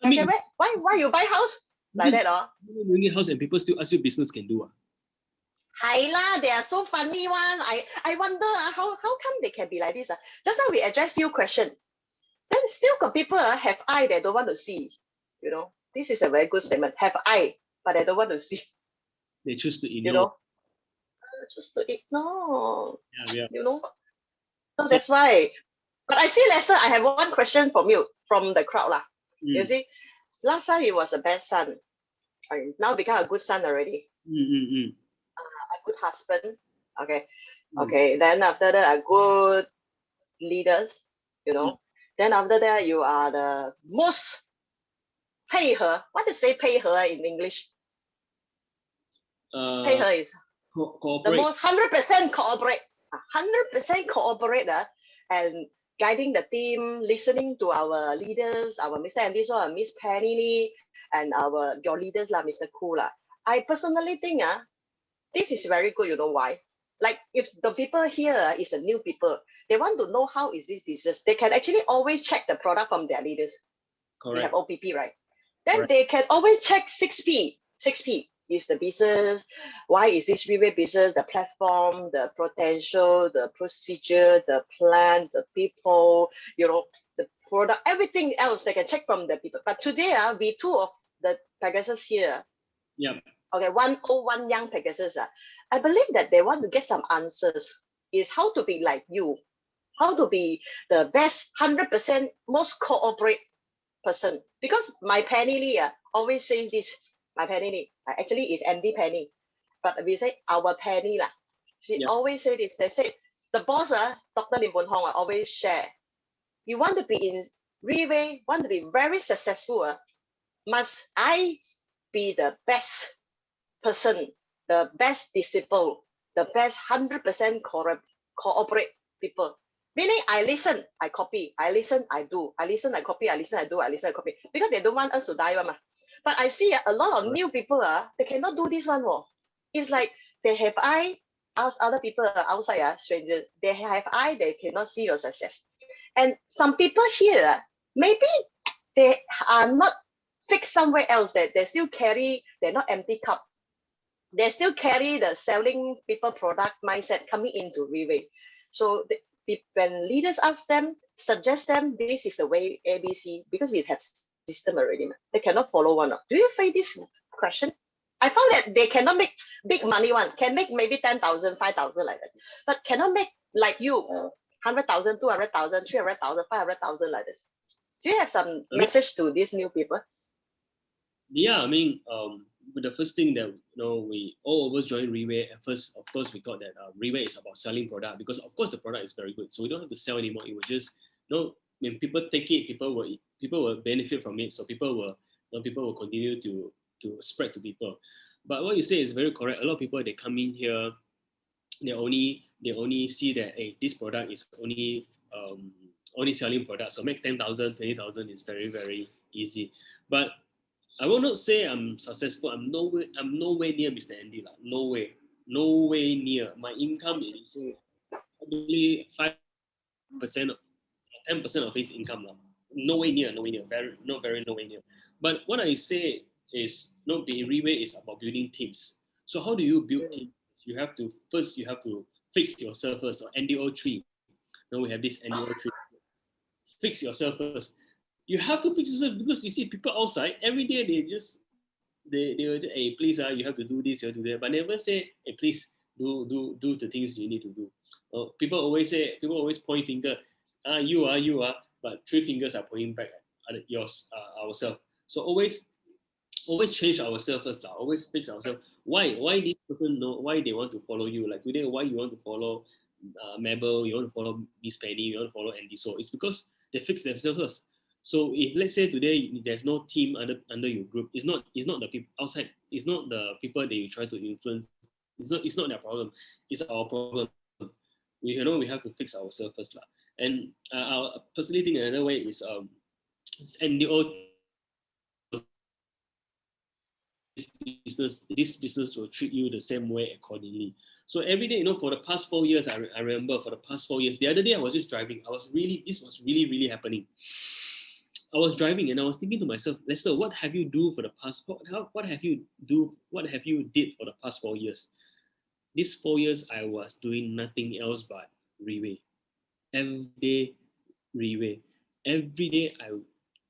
I say, why you buy house? Like that, doing it house and people still ask you business can do. Hi lah, they are so funny one. I wonder how come they can be like this. Just now we address few questions. Then still got people have eye they don't want to see. You know, this is a very good statement. Have eye, but they don't want to see. They choose to ignore. You know, just to ignore. Yeah. You know, so that's why. But I see, Lester, I have one question from you, from the crowd lah. You see, last time he was a bad son. I now become a good son already. A good husband. Okay. Then after that, a good leaders. You know. Then after that, you are the most 配合. What to say 配合 in English? 配合 is the most 100% cooperate. 100% cooperate and guiding the team, listening to our leaders, our Mr. Andy, so Miss Penny Lee, and your leaders, Mr. Koo. I personally think this is very good. You know why? Like if the people here is a new people, they want to know how is this business. They can actually always check the product from their leaders. Correct. We have OPP, right? Then they can always check 6P. 6P is the business. Why is this Relay business? The platform, the potential, the procedure, the plan, the people, you know, the product, everything else they can check from the people. But today, we two of the Pegasus here. Yeah. Okay, 101 young Pegasus. I believe that they want to get some answers. Is how to be like you, how to be the best 100% most cooperate person. Because my Penny Lee always says this. My Penny Lee actually is Andy Penny, but we say our Penny lah. She always say this. They say the boss Dr. Lim Boon Hong always share. You want to be in Relay, want to be very successful. Must I be the best person, the best disciple, the best 100% cooperate people. Meaning I listen, I copy, I listen, I do, I listen, I copy, I listen, I do, I listen, I copy. Because they don't want us to die. But I see a lot of new people, they cannot do this one. It's like they have eye, ask other people outside, strangers, they have eye, they cannot see your success. And some people here, maybe they are not fixed somewhere else, that they still carry, they're not empty cup. They still carry the selling people product mindset coming into Relay. So when leaders ask them, suggest them, this is the way ABC, because we have system already, they cannot follow one. Do you face this question? I found that they cannot make big money one, can make maybe 10,000, 5,000 like that, but cannot make like you 100,000, 200,000, 300,000, 500,000 like this. Do you have some message to these new people? Yeah, I mean, but the first thing that we all of us joined Relay at first, of course, we thought that Relay is about selling product, because of course the product is very good, so we don't have to sell anymore. It will just when people take it, people will benefit from it, so people will continue to spread to people. But what you say is very correct. A lot of people, they come in here, they only see that, hey, this product is only selling products, so make 10,000, 20,000 is very, very easy. But I will not say I'm successful. I'm nowhere near Mr. Andy. No way near. My income is probably 5%, 10% of his income. Nowhere near. Nowhere near. But what I say is, being Relay is about building teams. So how do you build teams? You have to fix yourself first. Or NDO3. Now we have this NDO3. Fix yourself first. You have to fix yourself, because you see people outside every day, they will just, hey, please, you have to do this, you have to do that, but never say, hey, please do the things you need to do. People always point finger, you are, but three fingers are pointing back at ourselves. So always change ourselves first, always fix ourselves. Why this person know why they want to follow you? Like today, why you want to follow Mabel, you want to follow Miss Penny, you want to follow Andy? So it's because they fix themselves first. So if let's say today there's no team under your group, it's not the people outside, it's not the people that you try to influence. It's not their problem. It's our problem. We have to fix ourselves first, lah. And I personally think another way is NDO. This business will treat you the same way accordingly. So every day, for the past 4 years, I remember for the past 4 years, the other day I was just driving. This was really, really happening. I was driving and I was thinking to myself, Lester, what have you do for the past, what have you did for the past 4 years? These 4 years, I was doing nothing else but Riwei. Every day, Riwei. Every day, I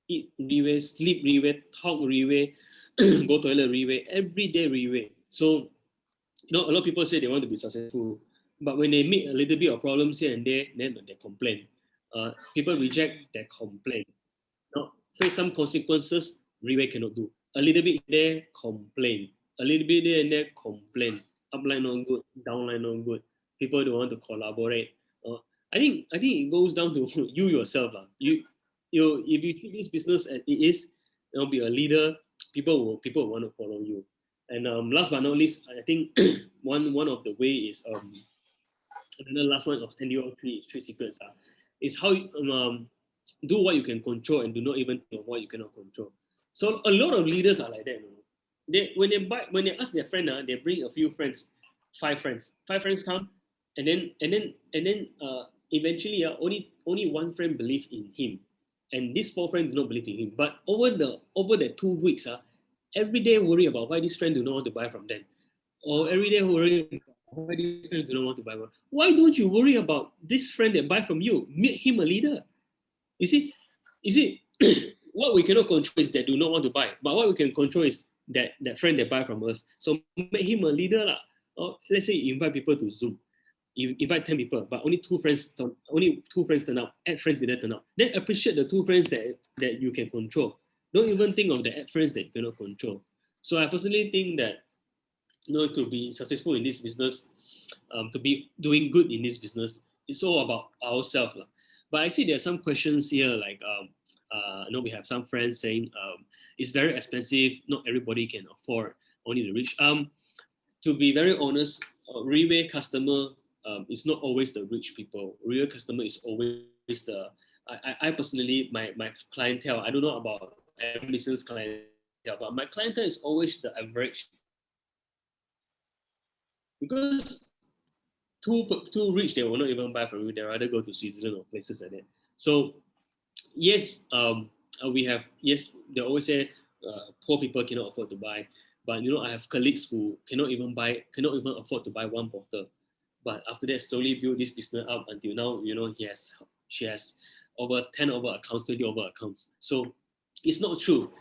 eat Riwei, sleep Riwei, talk Riwei, go toilet Riwei. Every day, Riwei. So, a lot of people say they want to be successful, but when they meet a little bit of problems here and there, then they complain. People reject, they complain. Face some consequences, Riwei cannot do. A little bit there, complain. A little bit there and there, complain. Upline not good, downline not good. People don't want to collaborate. I think it goes down to you yourself. If you treat this business as it is, be a leader, people will want to follow you. And last but not least, I think one of the way is another last one of NDO three secrets is how do what you can control and do not even think of what you cannot control. So a lot of leaders are like that. When they ask their friend, they bring a few friends, 5 friends. 5 friends come, and then eventually only one friend believe in him, and these 4 friends do not believe in him. But over the 2 weeks, every day worry about why this friend do not want to buy from them, or every day worry why this friend do not want to buy from. Why don't you worry about this friend that buy from you? Make him a leader. You see, what we cannot control is that do not want to buy, but what we can control is that friend that buy from us. So make him a leader lah. Or let's say you invite people to Zoom, you invite 10 people, but only two friends turn up. 8 friends didn't turn up. Then appreciate the 2 friends that you can control. Don't even think of the 8 friends that you cannot control. So I personally think that to be successful in this business, to be doing good in this business, it's all about ourselves lah. But I see there are some questions here like we have some friends saying it's very expensive, not everybody can afford, only the rich. To be very honest, Riwei customer is not always the rich people. Riwei customer is always the I personally my clientele. I don't know about Emisonn's clientele, but my clientele is always the average, because too rich, they will not even buy from you. They rather go to Switzerland or places like that. So yes, they always say poor people cannot afford to buy. But I have colleagues who cannot even afford to buy 1 bottle. But after that, slowly build this business up until now. She has over 10 over accounts, 20 over accounts. So it's not true.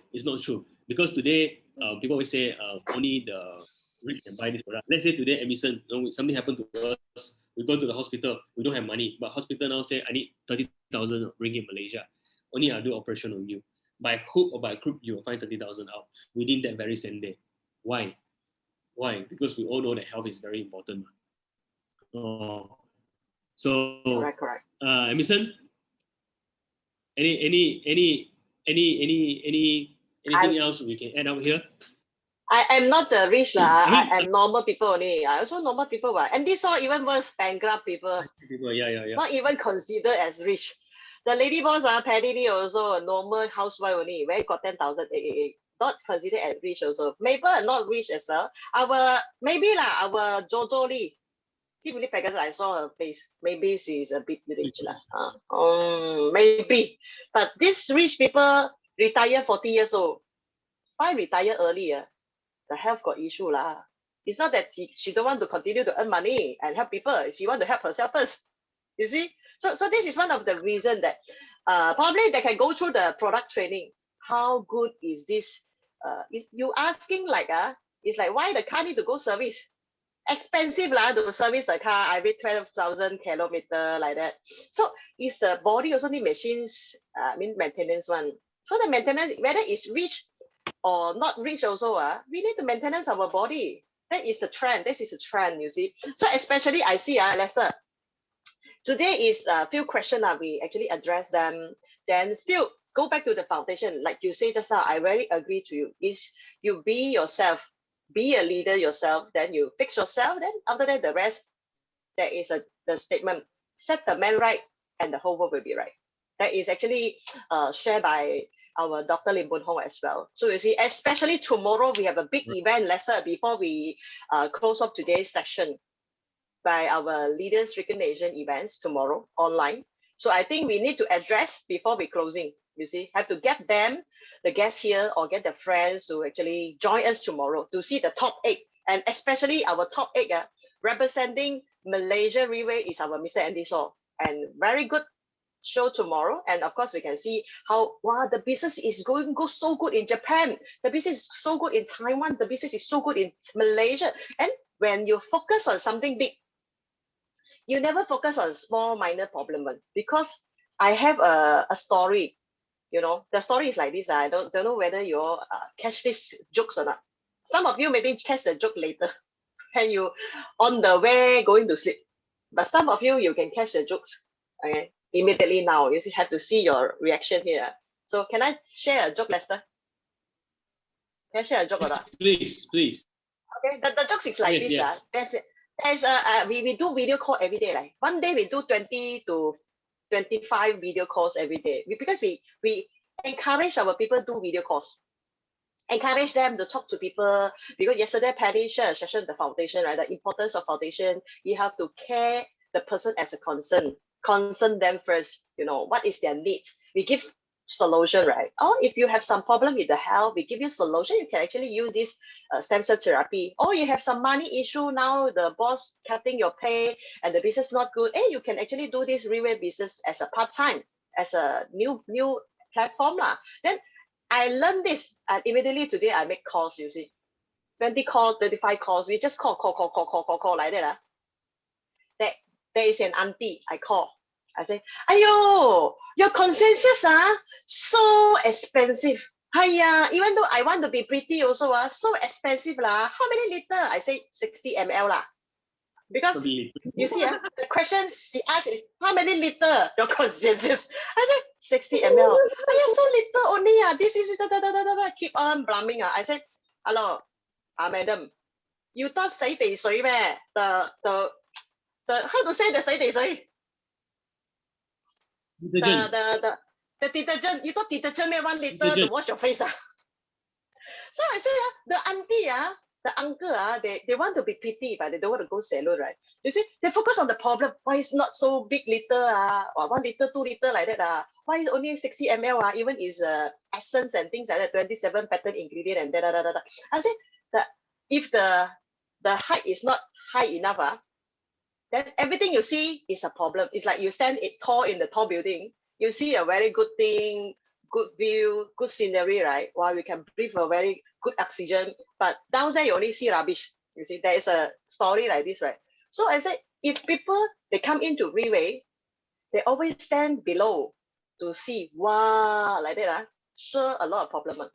Because today people always say only the rich can buy this product. Let's say today Emisonn, something happened to us. We go to the hospital. We don't have money, but hospital now say I need 30,000 ringgit Malaysia. Only I'll do operation on you. By hook or by crook, you will find 30,000 out within that very same day. Why? Because we all know that health is very important. So correct. Emisonn, anything else we can add up here? I am not the rich lah. I am normal people only. I also normal people, and this all even worse, bankrupt people. Yeah. Not even considered as rich. The lady boss, Paddy Lee, also a normal housewife only. Where got 10,000 not considered as rich also. Mabel not rich as well. Our Jojo Lee. Because I saw her face. Maybe she's a bit rich lah. Maybe. But these rich people retire 40 years old. Why retire earlier? The health got issue lah. It's not that she don't want to continue to earn money and help people. She want to help herself first. You see? So this is one of the reasons that probably they can go through the product training. How good is this? You asking like it's like why the car need to go service? Expensive lah to service the car. I read 12,000 kilometer like that. So is the body also need machines? Maintenance one. So the maintenance, whether it's rich or not rich also, we need to maintain our body. That is the trend. This is a trend, you see. So especially I see, Lester, today is a few questions we actually address them. Then still go back to the foundation. Like you say just now, I very agree to you. Is you be yourself, be a leader yourself, then you fix yourself. Then after that, the rest, there is the statement, set the man right and the whole world will be right. That is actually shared by our Dr. Lim Boon Hong as well. So you see, especially tomorrow, we have a big event, Lester, before we close off today's session. by our leaders recognition events tomorrow online. So I think we need to address before we closing. You see, have to get them, the guests here, or get the friends to actually join us tomorrow to see the top 8, and especially our top 8 representing Malaysia Relay is our Mr. Andy Saw, and very good show tomorrow. And of course, we can see how wow the business is going so good in Japan, the business is so good in Taiwan, the business is so good in Malaysia. And when you focus on something big, you never focus on small minor problem, because I have a story. You know, the story is like this. I don't know whether you all catch these jokes or not. Some of you maybe catch the joke later and you on the way going to sleep, but some of you can catch the jokes, okay, immediately now. You have to see your reaction here. So can I share a joke, Lester? Can I share a joke or not? Please. Okay, the jokes is like yes. this. We do video call every day. Like one day we do 20 to 25 video calls every day, because we encourage our people to do video calls, encourage them to talk to people. Because yesterday Patty shared a session with the foundation, right? The importance of foundation, you have to care the person as a concern them first. You know, what is their needs, we give solution, right? Or if you have some problem with the health, we give you solution. You can actually use this stem cell therapy. Or you have some money issue, now the boss cutting your pay and the business not good, you can actually do this Relay business as a part-time, as a new platform lah. Then I learned this, and immediately today I make calls. You see, 20 calls, 25 calls, we just call like that. There is an auntie, I call. I say, ayo, your consensus so expensive. Hiya, even though I want to be pretty also, so expensive lah. How many liter? I say 60 ml lah. Because you see, the question she asked is, how many liter your consensus? I said 60 ml. Hiya, so little only. This is keep on blaming. I said, hello, madam, you thought 洗地水咩? The how to say the 洗地水? The detergent, you thought detergent made 1 liter to wash your face. So I say the auntie the uncle they want to be pretty, but they don't want to go salon, right? You see, they focus on the problem. Why is not so big liter or 1 liter, 2 liter like that why is only 60 ml even is essence and things like that, 27 patent ingredient and da. I say that if the height is not high enough then everything you see is a problem. It's like you stand tall in the tall building, you see a very good thing, good view, good scenery, right? While we can breathe a very good oxygen, but downstairs you only see rubbish. You see, there is a story like this, right? So I said, if people, they come into Relay, they always stand below to see, wow, like that, sure, a lot of problem.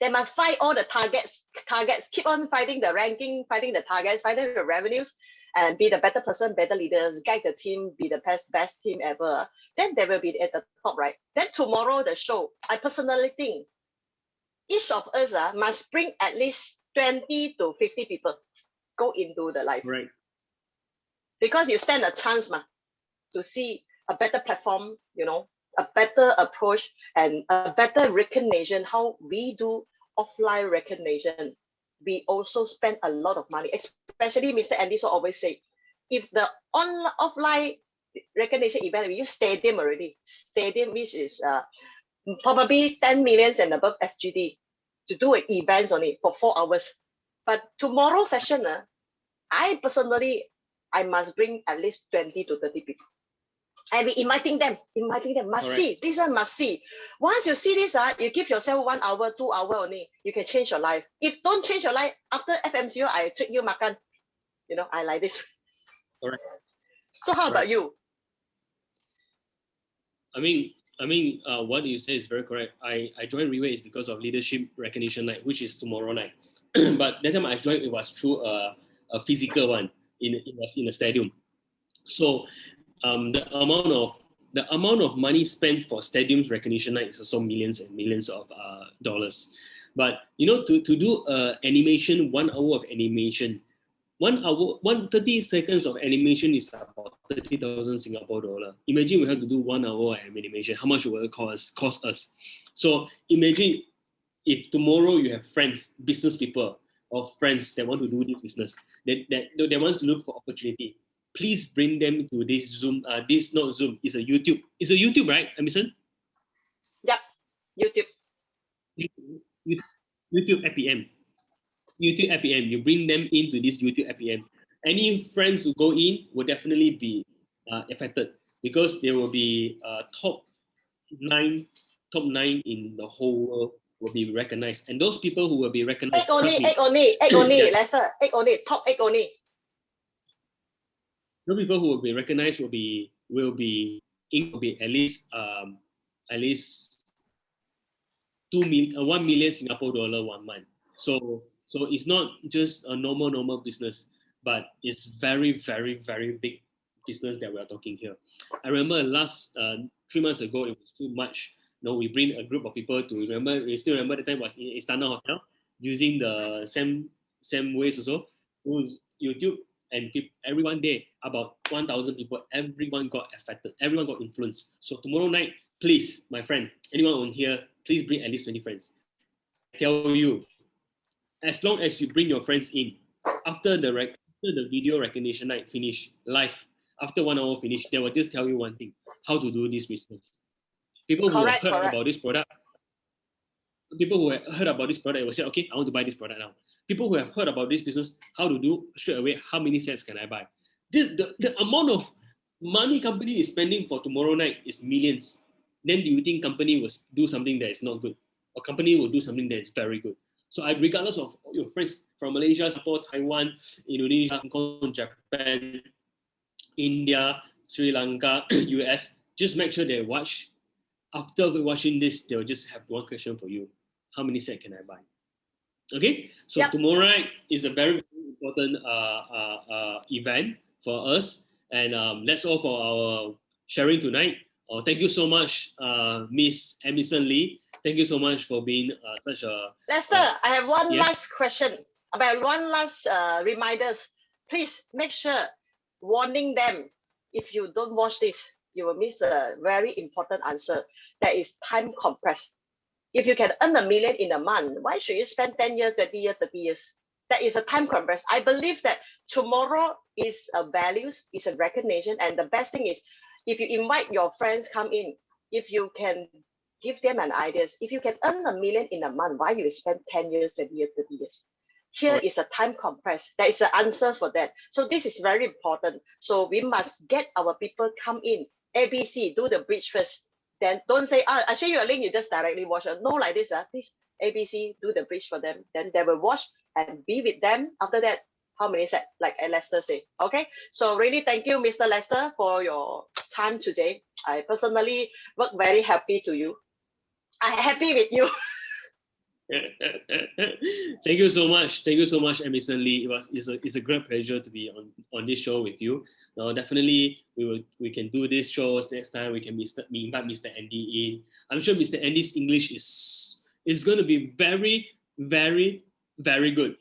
They must fight all the targets, keep on fighting the ranking, fighting the targets, fighting the revenues, and be the better person, better leaders, guide the team, be the best team ever. Then they will be at the top, right? Then tomorrow, the show, I personally think each of us must bring at least 20 to 50 people go into the live. Right. Because you stand a chance to see a better platform, you know, a better approach and a better recognition, how we do offline recognition. We also spend a lot of money, especially Mr. Andy so always say, if the offline recognition event, we use stadium already. Stadium, which is probably 10 million and above SGD to do an event only for 4 hours. But tomorrow session, I personally, I must bring at least 20 to 30 people. I be inviting them, must see, this one must see. Once you see this, you give yourself 1 hour, 2 hour only, you can change your life. If don't change your life, after FMCO, I treat you makan. You know, I like this. Correct. So how about you? I mean, what you say is very correct. I joined Relay because of leadership recognition night, which is tomorrow night. But that time I joined, it was through a physical one in a stadium. So the amount of money spent for stadiums recognition night is also millions and millions of dollars. But you know, to do animation, 1 hour of animation, 1 hour, 30 seconds of animation is about 30,000 Singapore dollar. Imagine we have to do 1 hour of animation. How much will it cost us? So imagine if tomorrow you have friends, business people, or friends that want to do this business, they want to look for opportunity, please bring them to this Zoom. This not Zoom, it's a YouTube. It's a YouTube, right, Emisonn? Yep, YouTube. YouTube APM. YouTube APM. You bring them into this YouTube APM. Any friends who go in will definitely be affected because they will be top nine in the whole world will be recognized, and those people who will be recognized. Egg only, Lester. Egg only, top egg only. Those people who will be recognized will be at least 1 million Singapore dollar 1 month. So it's not just a normal business, but it's very, very, very big business that we are talking here. I remember last 3 months ago, it was too much. We bring a group of people to remember. We still remember the time was in Istana Hotel using the same ways also. It was YouTube and everyone there, about 1,000 people. Everyone got affected. Everyone got influenced. So tomorrow night, please, my friend, anyone on here, please bring at least 20 friends. I tell you, as long as you bring your friends in, after the video recognition night finish, live, after 1 hour finish, they will just tell you one thing: how to do this business. People who have heard about this product, will say, okay, I want to buy this product now. People who have heard about this business, how to do straight away, how many sets can I buy? The amount of money company is spending for tomorrow night is millions. Then do you think company will do something that is not good? Or company will do something that is very good? So regardless of your friends from Malaysia, Singapore, Taiwan, Indonesia, Hong Kong, Japan, India, Sri Lanka, US, just make sure they watch. After watching this, they'll just have one question for you: how many sets can I buy? Okay, so tomorrow night is a very, very important event for us, and that's all for our sharing tonight. Thank you so much, Miss Emisonn Lee. Thank you so much for being such a... Lester, I have one last question, about one last reminders. Please make sure warning them, if you don't watch this, you will miss a very important answer. That is time compressed. If you can earn $1 million in a month, why should you spend 10 years, 20 years, 30 years? That is a time compressed. I believe that tomorrow is a values, is a recognition, and the best thing is, if you invite your friends come in, if you can give them an idea, if you can earn $1 million in a month, why you spend 10 years, 20 years, 30 years? Here is a time compressed. There is an answer for that. So this is very important. So we must get our people come in. ABC, do the bridge first. Then don't say, I show you a link, you just directly watch. No, like this, please, ABC, do the bridge for them. Then they will watch and be with them. After that, how many sets, like Lester say. Okay, so really thank you, Mr. Lester, for your time today. I personally work very happy to you. I'm happy with you. Thank you so much. Thank you so much, Emisonn Lee. It's a great pleasure to be on this show with you. Now, definitely, we can do this shows next time. We can invite Mr. Andy in. I'm sure Mr. Andy's English is going to be very, very, very good.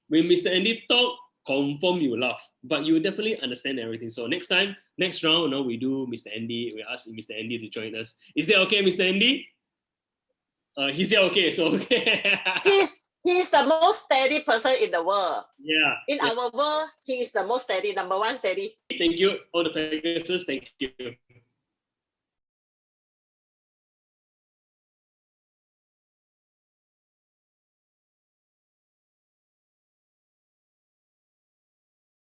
When Mr. Andy talk, confirm you laugh, but you will definitely understand everything. So next round, we do Mr. Andy. We ask Mr. Andy to join us. Is that okay, Mr. Andy? He said okay, so okay. He's the most steady person in the world. Yeah. In our world, he is the most steady, number one steady. Thank you, all the Pegasus. Thank you.